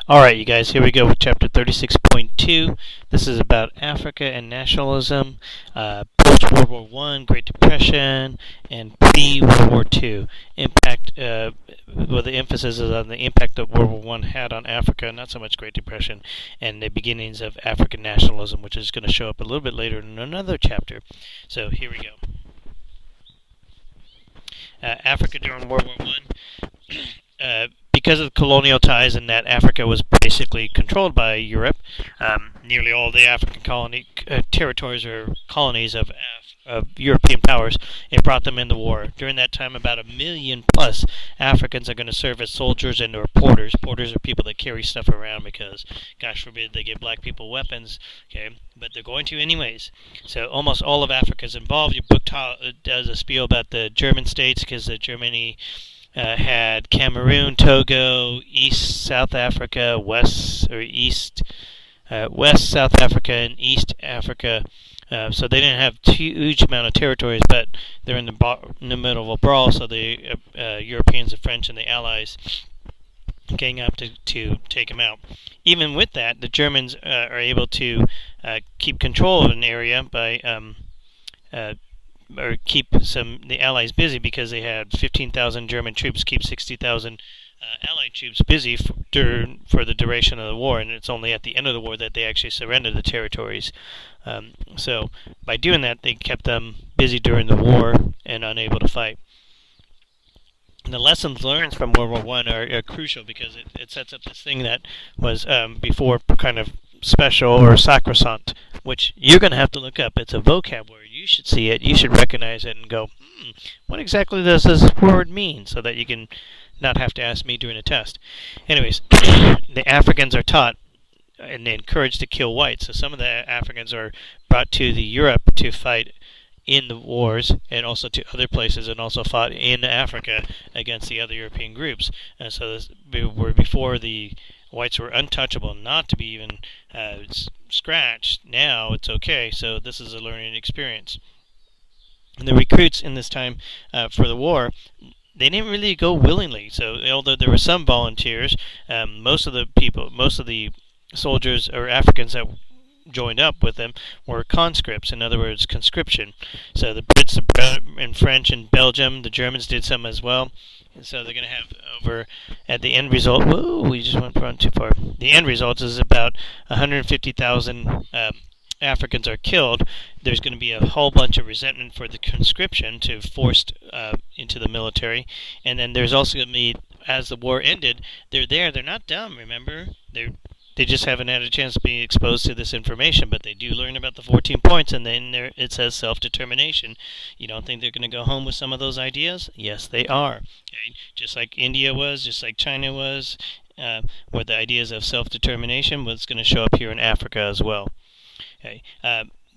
Alright, you guys, here we go with chapter 36.2. This is about Africa and nationalism, post-World War I, Great Depression, and pre-World War II. The emphasis is on the impact that World War I had on Africa, not so much Great Depression, and the beginnings of African nationalism, which is going to show up a little bit later in another chapter. So here we go. Africa during World War I. Because of colonial ties and that Africa was basically controlled by Europe, nearly all the African territories or colonies of European powers, it brought them in the war. During that time, about 1 million plus Africans are going to serve as soldiers and or porters. Porters are people that carry stuff around because, gosh forbid, they give black people weapons. Okay, but they're going to anyways. So almost all of Africa is involved. Your book does a spiel about the German states because Germany had Cameroon, Togo, South Africa, West South Africa, and East Africa. So they didn't have huge amount of territories, but they're in the middle of a brawl. So the Europeans, the French, and the Allies gang up to take them out. Even with that, the Germans are able to keep control of an area by or keep the Allies busy because they had 15,000 German troops keep 60,000 Allied troops busy for the duration of the war, and it's only at the end of the war that they actually surrendered the territories. So by doing that, they kept them busy during the war and unable to fight. And the lessons learned from World War I are crucial because it sets up this thing that was before kind of special or sacrosanct, which you're going to have to look up. It's a vocabulary. You should see it. You should recognize it and go, what exactly does this word mean? So that you can not have to ask me during a test. Anyways, the Africans are taught and they're encouraged to kill whites. So some of the Africans are brought to the Europe to fight in the wars and also to other places and also fought in Africa against the other European groups. And so this were before the whites were untouchable, not to be even scratched. Now it's okay. So this is a learning experience. And the recruits in this time for the war, they didn't really go willingly. So although there were some volunteers, most of the soldiers or Africans that joined up with them were conscripts, in other words, conscription. So the Brits and French and Belgium, the Germans did some as well. And so they're going to have over, at the end result, whoa, we just went too far. The end result is about 150,000 Africans are killed. There's going to be a whole bunch of resentment for the conscription to forced into the military. And then there's also going to be, as the war ended, they're not dumb, remember? They just haven't had a chance to be exposed to this information, but they do learn about the 14 points, and then it says self-determination. You don't think they're going to go home with some of those ideas? Yes, they are. Okay? Just like India was, just like China was, where the ideas of self-determination was going to show up here in Africa as well. Okay.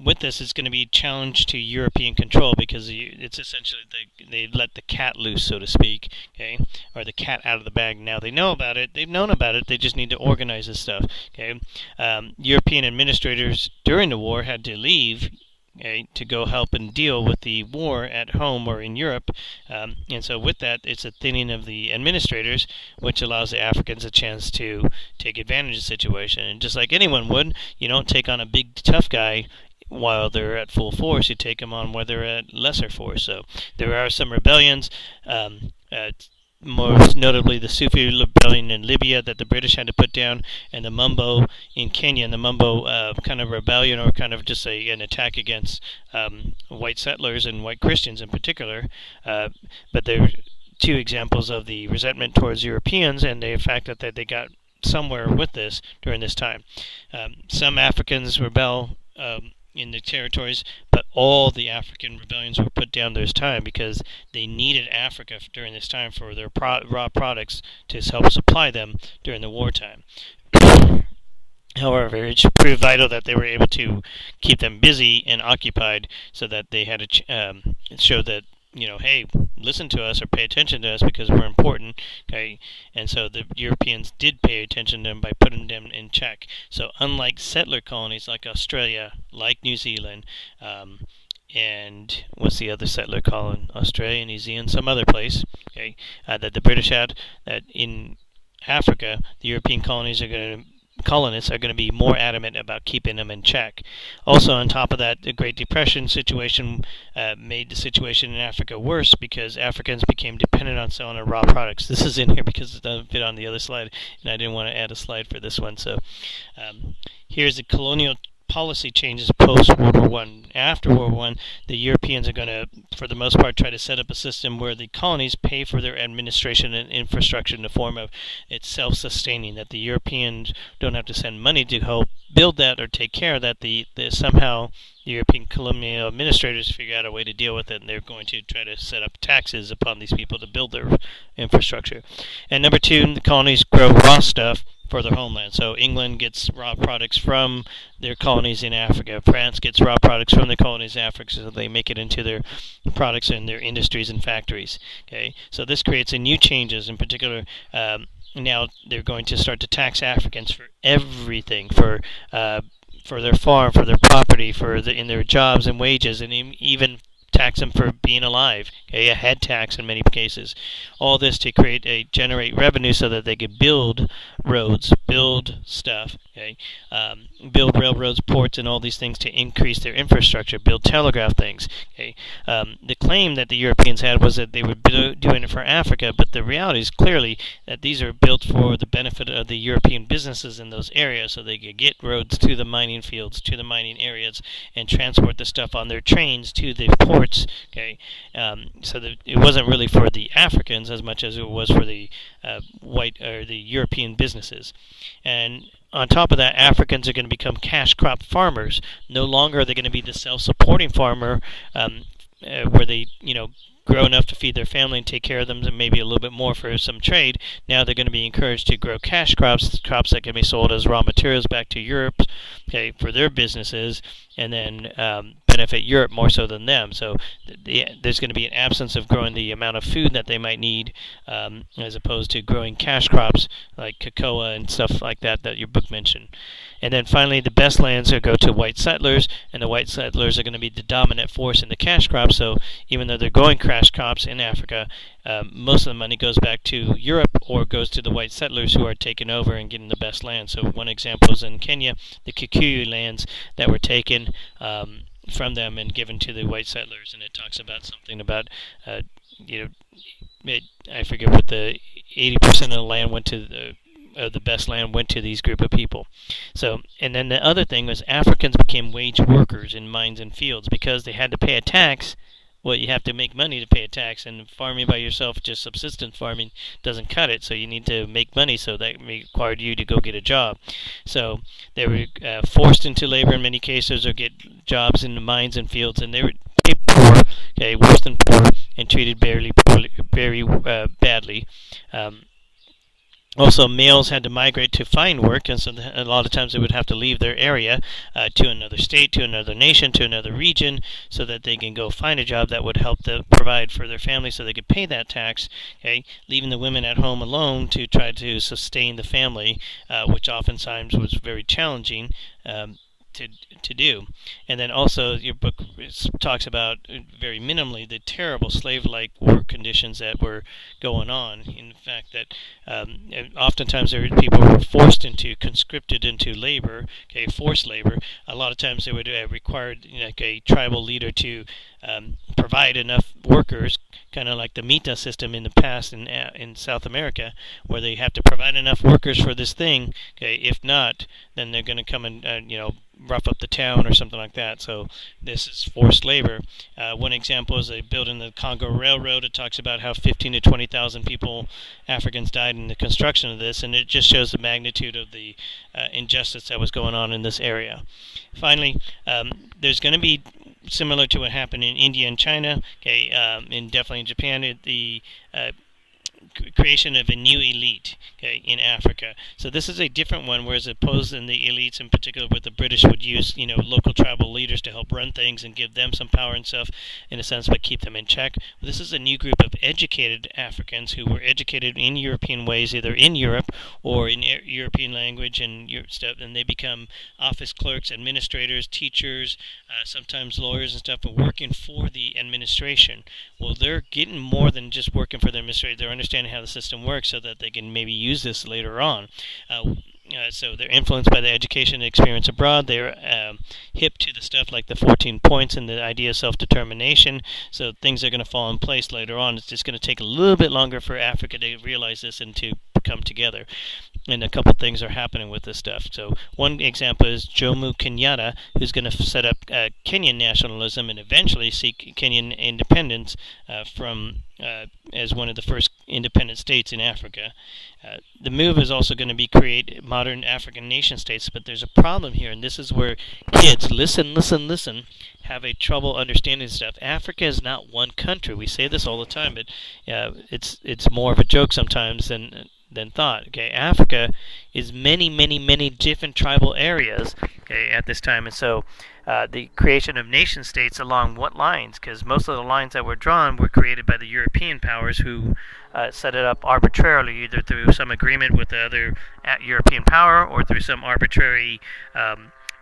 With this, it's going to be challenged to European control because it's essentially they let the cat loose, so to speak, okay, or the cat out of the bag. Now they know about it. They've known about it. They just need to organize this stuff. Okay, European administrators during the war had to leave. Okay, to go help and deal with the war at home or in Europe. And so with that, it's a thinning of the administrators, which allows the Africans a chance to take advantage of the situation. And just like anyone would, you don't take on a big, tough guy while they're at full force. You take them on where they're at lesser force. So there are some rebellions, most notably the Sufi rebellion in Libya that the British had to put down, and the Mumbo in Kenya, and the Mumbo kind of rebellion, or kind of just an attack against white settlers and white Christians in particular. But they're two examples of the resentment towards Europeans and the fact that they got somewhere with this during this time. Some Africans rebel in the territories, but all the African rebellions were put down this time because they needed Africa during this time for their raw products to help supply them during the wartime. However, it proved vital that they were able to keep them busy and occupied so that they had to show that, hey, listen to us or pay attention to us because we're important, okay? And so the Europeans did pay attention to them by putting them in check. So unlike settler colonies like Australia, like New Zealand, and what's the other settler colony? Australia, New Zealand, some other place, okay, that the British had, that in Africa, the European colonists are going to be more adamant about keeping them in check. Also, on top of that, the Great Depression situation made the situation in Africa worse because Africans became dependent on selling their raw products. This is in here because it doesn't fit on the other slide, and I didn't want to add a slide for this one. So here's the colonial policy changes post-World War I. After World War I, the Europeans are going to, for the most part, try to set up a system where the colonies pay for their administration and infrastructure in the form of it's self-sustaining, that the Europeans don't have to send money to help build that or take care of that. Somehow the European colonial administrators figure out a way to deal with it, and they're going to try to set up taxes upon these people to build their infrastructure. And number two, the colonies grow raw stuff for their homeland. So England gets raw products from their colonies in Africa. France gets raw products from the colonies in Africa, so they make it into their products and their industries and factories. Okay, so this creates a new changes. In particular, now they're going to start to tax Africans for everything, for their farm, for their property, in their jobs and wages, and even tax them for being alive. Okay, a head tax in many cases. All this to generate revenue so that they could build roads, build stuff. Okay, build railroads, ports, and all these things to increase their infrastructure, build telegraph things. Okay, the claim that the Europeans had was that they were doing it for Africa, but the reality is clearly that these are built for the benefit of the European businesses in those areas, so they could get roads to the mining fields, to the mining areas, and transport the stuff on their trains to the ports. Okay, so that it wasn't really for the Africans as much as it was for the the European businesses. And on top of that, Africans are going to become cash crop farmers. No longer are they going to be the self-supporting farmer where they, grow enough to feed their family and take care of them, and maybe a little bit more for some trade. Now they're going to be encouraged to grow cash crops that can be sold as raw materials back to Europe, okay, for their businesses, and then benefit Europe more so than them. So there's going to be an absence of growing the amount of food that they might need, as opposed to growing cash crops like cocoa and stuff like that your book mentioned. And then finally, the best lands will go to white settlers, and the white settlers are going to be the dominant force in the cash crops. So even though they're growing cash crops in Africa, most of the money goes back to Europe or goes to the white settlers who are taking over and getting the best land. So one example is in Kenya, the Kikuyu lands that were taken from them and given to the white settlers, and it talks about something about I forget what the 80% of the land went to the best land went to these group of people. So, and then the other thing was Africans became wage workers in mines and fields because they had to pay a tax. Well, you have to make money to pay a tax, and farming by yourself, just subsistence farming, doesn't cut it. So you need to make money, so that required you to go get a job. So they were forced into labor in many cases, or get jobs in the mines and fields, and they were poor, okay, worse than poor, and treated very badly. Also, males had to migrate to find work, and so a lot of times they would have to leave their area to another state, to another nation, to another region, so that they can go find a job that would help them provide for their family so they could pay that tax, okay, leaving the women at home alone to try to sustain the family, which oftentimes was very challenging to do. And then also your book talks about very minimally the terrible slave-like work conditions that were going on. In fact, that oftentimes people were conscripted into labor, okay, forced labor. A lot of times they would require a tribal leader to provide enough workers, kind of like the Mita system in the past in South America, where they have to provide enough workers for this thing. Okay, if not, then they're going to come and rough up the town or something like that. So this is forced labor. One example is they built in the Congo Railroad. It talks about how 15 to 20,000 people, Africans, died in the construction of this, and it just shows the magnitude of the injustice that was going on in this area. Finally, there's going to be, similar to what happened in India and China, okay, and definitely in Japan, the creation of a new elite, okay, in Africa. So this is a different one, whereas opposed in the elites, in particular, what the British would use, local tribal leaders to help run things and give them some power and stuff, in a sense, but keep them in check. This is a new group of educated Africans who were educated in European ways, either in Europe or in European language and stuff, and they become office clerks, administrators, teachers, sometimes lawyers and stuff, but working for the administration. Well, they're getting more than just working for the administrator. They're understanding how the system works so that they can maybe use this later on. So they're influenced by the education and experience abroad. They're hip to the stuff like the 14 points and the idea of self-determination. So things are going to fall in place later on. It's just going to take a little bit longer for Africa to realize this and to come together. And a couple things are happening with this stuff. So one example is Jomo Kenyatta, who's going to set up Kenyan nationalism and eventually seek Kenyan independence as one of the first independent states in Africa. The move is also going to be create modern African nation states, but there's a problem here, and this is where kids, listen, have a trouble understanding stuff. Africa is not one country. We say this all the time, but it's more of a joke sometimes than thought. Okay, Africa is many different tribal areas. Okay, at this time, and so the creation of nation states along what lines? Because most of the lines that were drawn were created by the European powers who set it up arbitrarily, either through some agreement with the other European power or through some arbitrary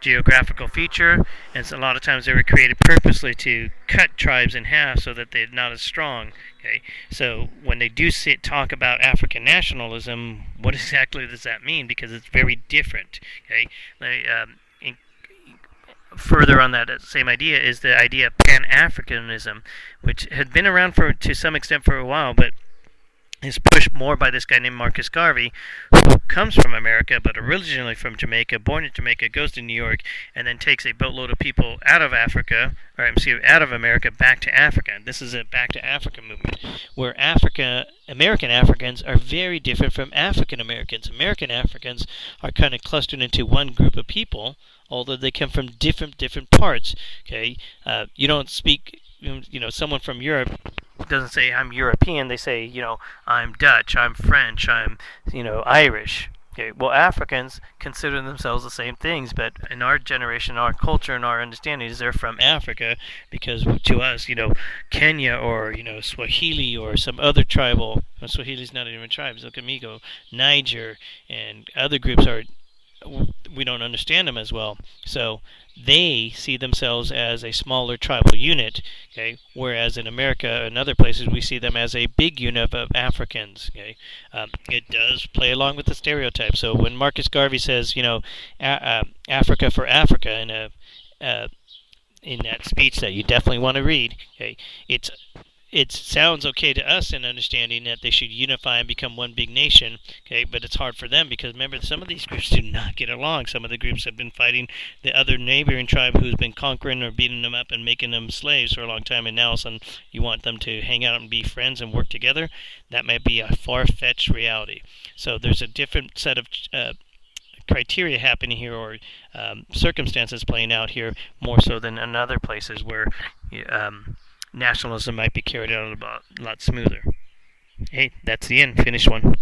geographical feature. And so a lot of times they were created purposely to cut tribes in half so that they're not as strong. Okay, so when they do talk about African nationalism, what exactly does that mean? Because it's very different. Okay, further on that same idea is the idea of Pan-Africanism, which had been around to some extent for a while, but is pushed more by this guy named Marcus Garvey, who comes from America, but originally from Jamaica, born in Jamaica, goes to New York, and then takes a boatload of people out of out of America back to Africa. And this is a back to Africa movement, where American Africans are very different from African Americans. American Africans are kind of clustered into one group of people, although they come from different parts. Okay, you don't speak. Someone from Europe doesn't say I'm European. They say, I'm Dutch, I'm French, I'm, Irish. Okay, well, Africans consider themselves the same things, but in our generation, our culture, and our understanding is they're from Africa, because to us, Kenya or, Swahili or some other tribal, Swahili's not even a tribe, look at me, Niger, and other groups we don't understand them as well. So they see themselves as a smaller tribal unit, okay, whereas in America and other places we see them as a big unit of Africans. Okay, it does play along with the stereotype. So when Marcus Garvey says, Africa for Africa in that speech that you definitely want to read, okay, it sounds okay to us in understanding that they should unify and become one big nation, okay, but it's hard for them because, remember, some of these groups do not get along. Some of the groups have been fighting the other neighboring tribe who's been conquering or beating them up and making them slaves for a long time, and now all of a sudden you want them to hang out and be friends and work together. That might be a far-fetched reality. So there's a different set of criteria happening here, or circumstances playing out here more so than in other places where nationalism might be carried out a lot smoother. Hey, that's the end. Finish one.